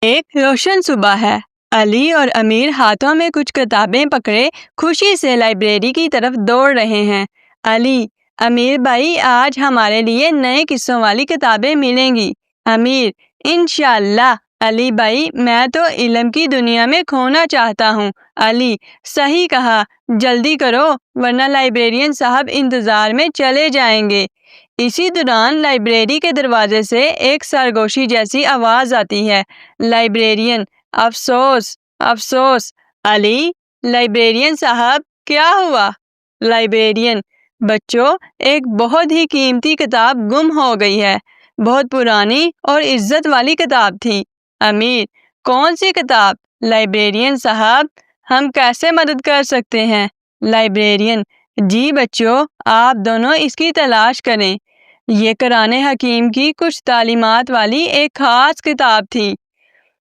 ایک روشن صبح ہے۔ علی اور امیر ہاتھوں میں کچھ کتابیں پکڑے خوشی سے لائبریری کی طرف دوڑ رہے ہیں۔ علی: امیر بھائی، آج ہمارے لیے نئے قصوں والی کتابیں ملیں گی۔ امیر: انشاءاللہ۔ علی بھائی: میں تو علم کی دنیا میں کھونا چاہتا ہوں۔ علی: صحیح کہا، جلدی کرو ورنہ لائبریرین صاحب انتظار میں چلے جائیں گے۔ اسی دوران لائبریری کے دروازے سے ایک سرگوشی جیسی آواز آتی ہے۔ لائبریرین: افسوس افسوس۔ علی: لائبریرین صاحب، کیا ہوا؟ لائبریرین: بچوں، ایک بہت ہی قیمتی کتاب گم ہو گئی ہے۔ بہت پرانی اور عزت والی کتاب تھی۔ امیر: کون سی کتاب؟ لائبریرین صاحب، ہم کیسے مدد کر سکتے ہیں؟ لائبریرین: جی بچوں، آپ دونوں اس کی تلاش کریں۔ یہ قرآن حکیم کی کچھ تعلیمات والی ایک خاص کتاب تھی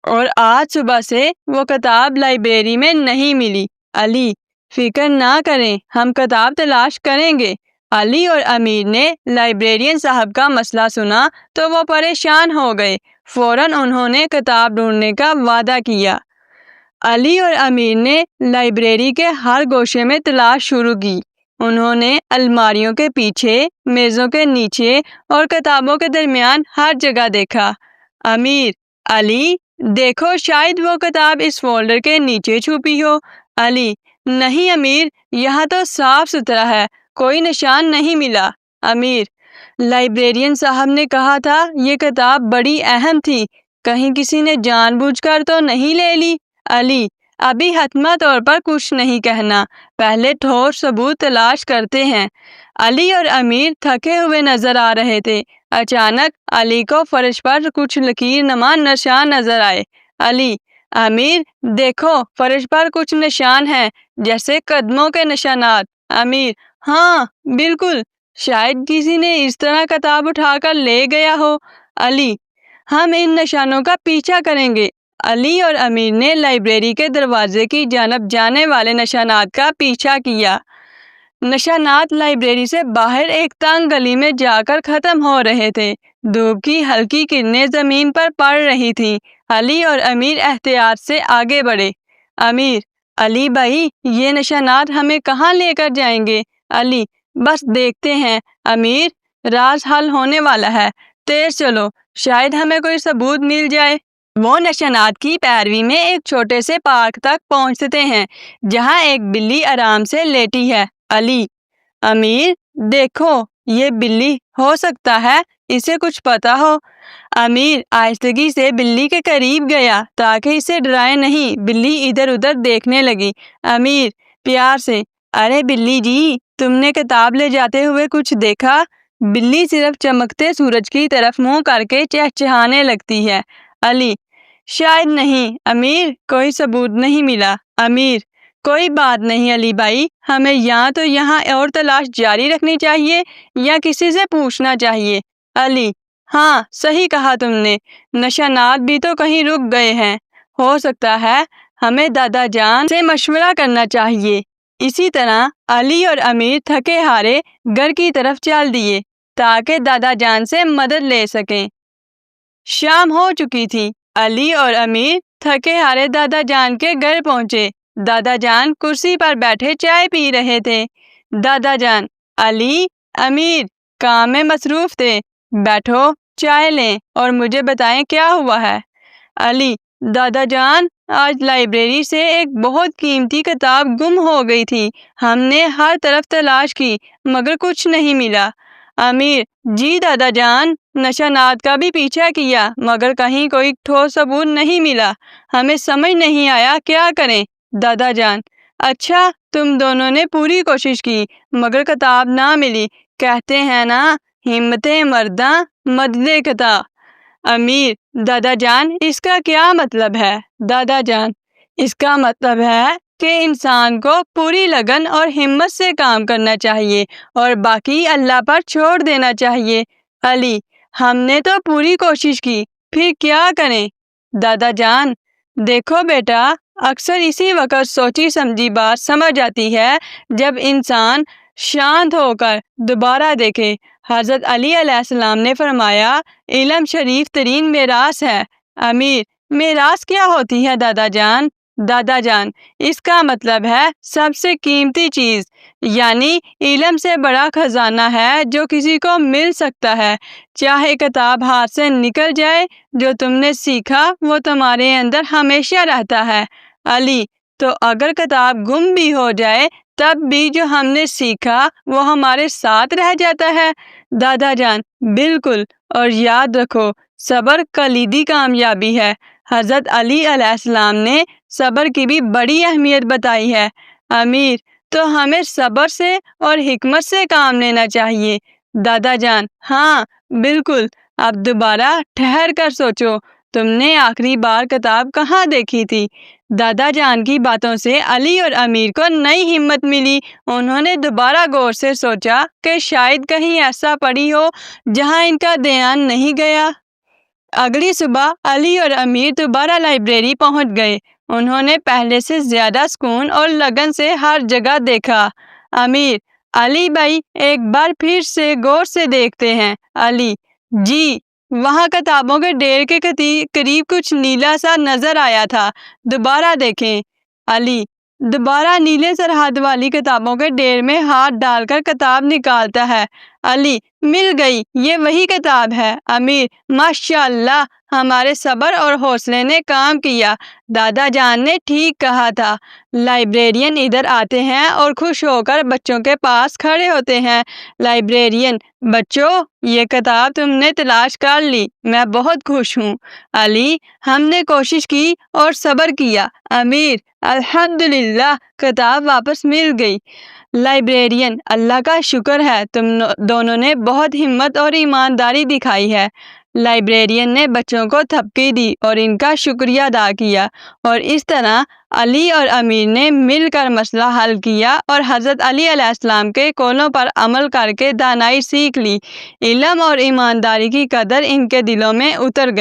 اور آج صبح سے وہ کتاب لائبریری میں نہیں ملی۔ علی: فکر نہ کریں، ہم کتاب تلاش کریں گے۔ علی اور امیر نے لائبریرین صاحب کا مسئلہ سنا تو وہ پریشان ہو گئے۔ فوراً انہوں نے کتاب ڈھونڈنے کا وعدہ کیا۔ علی اور امیر نے لائبریری کے ہر گوشے میں تلاش شروع کی۔ انہوں نے الماریوں کے پیچھے، میزوں کے نیچے اور کتابوں کے درمیان ہر جگہ دیکھا۔ امیر: علی، دیکھو شاید وہ کتاب اس فولڈر کے نیچے چھپی ہو۔ علی: نہیں امیر، یہاں تو صاف ستھرا ہے، کوئی نشان نہیں ملا۔ امیر: لائبریرین صاحب نے کہا تھا یہ کتاب بڑی اہم تھی، کہیں کسی نے جان بوجھ کر تو نہیں لے لی؟ علی: ابھی حتمی طور پر کچھ نہیں کہنا، پہلے ٹھوس ثبوت تلاش کرتے ہیں۔ علی اور امیر تھکے ہوئے نظر آ رہے تھے۔ اچانک علی کو فرش پر کچھ لکیر نما نشان نظر آئے۔ علی: امیر، دیکھو فرش پر کچھ نشان ہیں، جیسے قدموں کے نشانات۔ امیر: ہاں بالکل، شاید کسی نے اس طرح کتاب اٹھا کر لے گیا ہو۔ علی: ہم ان نشانوں کا پیچھا کریں گے۔ علی اور امیر نے لائبریری کے دروازے کی جانب جانے والے نشانات کا پیچھا کیا۔ نشانات لائبریری سے باہر ایک تنگ گلی میں جا کر ختم ہو رہے تھے۔ دھوپ کی ہلکی کرنیں زمین پر پڑ رہی تھیں۔ علی اور امیر احتیاط سے آگے بڑھے۔ امیر: علی بھائی، یہ نشانات ہمیں کہاں لے کر جائیں گے؟ علی: بس دیکھتے ہیں۔ امیر: راز حل ہونے والا ہے، تیز چلو، شاید ہمیں کوئی ثبوت مل جائے۔ وہ نشانات کی پیروی میں ایک چھوٹے سے پارک تک پہنچتے ہیں جہاں ایک بلی آرام سے لیٹی ہے۔ علی: امیر، دیکھو یہ بلی، ہو سکتا ہے اسے کچھ پتا ہو۔ امیر آہستگی سے بلی کے قریب گیا تاکہ اسے ڈرائے نہیں۔ بلی ادھر ادھر دیکھنے لگی۔ امیر پیار سے: ارے بلی جی، تم نے کتاب لے جاتے ہوئے کچھ دیکھا؟ بلی صرف چمکتے سورج کی طرف منہ کر کے چہچہانے لگتی ہے۔ علی: شاید نہیں امیر، کوئی ثبوت نہیں ملا۔ امیر: کوئی بات نہیں علی بھائی، ہمیں تو یہاں اور تلاش جاری رکھنی چاہیے یا کسی سے پوچھنا چاہیے؟ علی: ہاں صحیح کہا تم نے، نشانات بھی تو کہیں رک گئے ہیں، ہو سکتا ہے ہمیں دادا جان سے مشورہ کرنا چاہیے۔ اسی طرح علی اور امیر تھکے ہارے گھر کی طرف چل دیے تاکہ دادا جان سے مدد لے سکیں۔ شام ہو چکی تھی۔ علی اور امیر تھکے ہارے دادا جان کے گھر پہنچے۔ دادا جان کرسی پر بیٹھے چائے پی رہے تھے۔ دادا جان: علی، امیر کام میں مصروف تھے، بیٹھو چائے لیں اور مجھے بتائیں کیا ہوا ہے۔ علی: دادا جان، آج لائبریری سے ایک بہت قیمتی کتاب گم ہو گئی تھی، ہم نے ہر طرف تلاش کی مگر کچھ نہیں ملا۔ امیر: جی دادا جان، نشانات کا بھی پیچھا کیا مگر کہیں کوئی ٹھوس ثبوت نہیں ملا، ہمیں سمجھ نہیں آیا کیا کریں۔ دادا جان: اچھا، تم دونوں نے پوری کوشش کی مگر کتاب نہ ملی، کہتے ہیں نا، ہمتیں مرداں مدد خدا۔ امیر: دادا جان، اس کا کیا مطلب ہے؟ دادا جان: اس کا مطلب ہے کہ انسان کو پوری لگن اور ہمت سے کام کرنا چاہیے اور باقی اللہ پر چھوڑ دینا چاہیے۔ علی: ہم نے تو پوری کوشش کی، پھر کیا کریں؟ دادا جان: دیکھو بیٹا، اکثر اسی وقت سوچی سمجھی بات سمجھ آتی ہے جب انسان شانت ہو کر دوبارہ دیکھے۔ حضرت علی علیہ السلام نے فرمایا، علم شریف ترین میراث ہے۔ امیر: میراث کیا ہوتی ہے دادا جان؟ دادا جان، اس کا مطلب ہے سب سے قیمتی چیز، یعنی علم سے بڑا خزانہ ہے جو کسی کو مل سکتا ہے۔ چاہے کتاب ہاتھ سے نکل جائے، جو تم نے سیکھا وہ تمہارے اندر ہمیشہ رہتا ہے۔ علی، تو اگر کتاب گم بھی ہو جائے تب بھی جو ہم نے سیکھا وہ ہمارے ساتھ رہ جاتا ہے۔ دادا جان، بالکل، اور یاد رکھو صبر کلیدی کامیابی ہے۔ حضرت علی علیہ السلام نے صبر کی بھی بڑی اہمیت بتائی ہے۔ امیر، تو ہمیں صبر سے اور حکمت سے کام لینا چاہیے۔ دادا جان، ہاں بالکل۔ اب دوبارہ ٹھہر کر سوچو، تم نے آخری بار کتاب کہاں دیکھی تھی؟ دادا جان کی باتوں سے علی اور امیر کو نئی ہمت ملی۔ انہوں نے دوبارہ غور سے سوچا کہ شاید کہیں ایسا پڑی ہو جہاں ان کا دھیان نہیں گیا۔ اگلی صبح علی اور امیر دوبارہ لائبریری پہنچ گئے۔ انہوں نے پہلے سے زیادہ سکون اور لگن سے ہر جگہ دیکھا۔ امیر، علی بھائی ایک بار پھر سے غور سے دیکھتے ہیں۔ علی، جی، وہاں کتابوں کے ڈھیر کے قریب کچھ نیلا سا نظر آیا تھا، دوبارہ دیکھیں۔ علی، دوبارہ نیلے سرحد والی کتابوں کے ڈھیر میں ہاتھ ڈال کر کتاب نکالتا ہے۔ علی، مل گئی، یہ وہی کتاب ہے۔ امیر، ماشاءاللہ، ہمارے صبر اور حوصلے نے کام کیا۔ دادا جان نے ٹھیک کہا تھا۔ لائبریرین ادھر آتے ہیں اور خوش ہو کر بچوں کے پاس کھڑے ہوتے ہیں۔ لائبریرین، بچوں، یہ کتاب تم نے تلاش کر لی، میں بہت خوش ہوں۔ علی، ہم نے کوشش کی اور صبر کیا۔ امیر، الحمدللہ، کتاب واپس مل گئی۔ لائبریرین، اللہ کا شکر ہے، تم دونوں نے بہت ہمت اور ایمانداری دکھائی ہے۔ لائبریرین نے بچوں کو تھپکی دی اور ان کا شکریہ ادا کیا، اور اس طرح علی اور امیر نے مل کر مسئلہ حل کیا اور حضرت علی علیہ السلام کے قولوں پر عمل کر کے دانائی سیکھ لی۔ علم اور ایمانداری کی قدر ان کے دلوں میں اتر گئی۔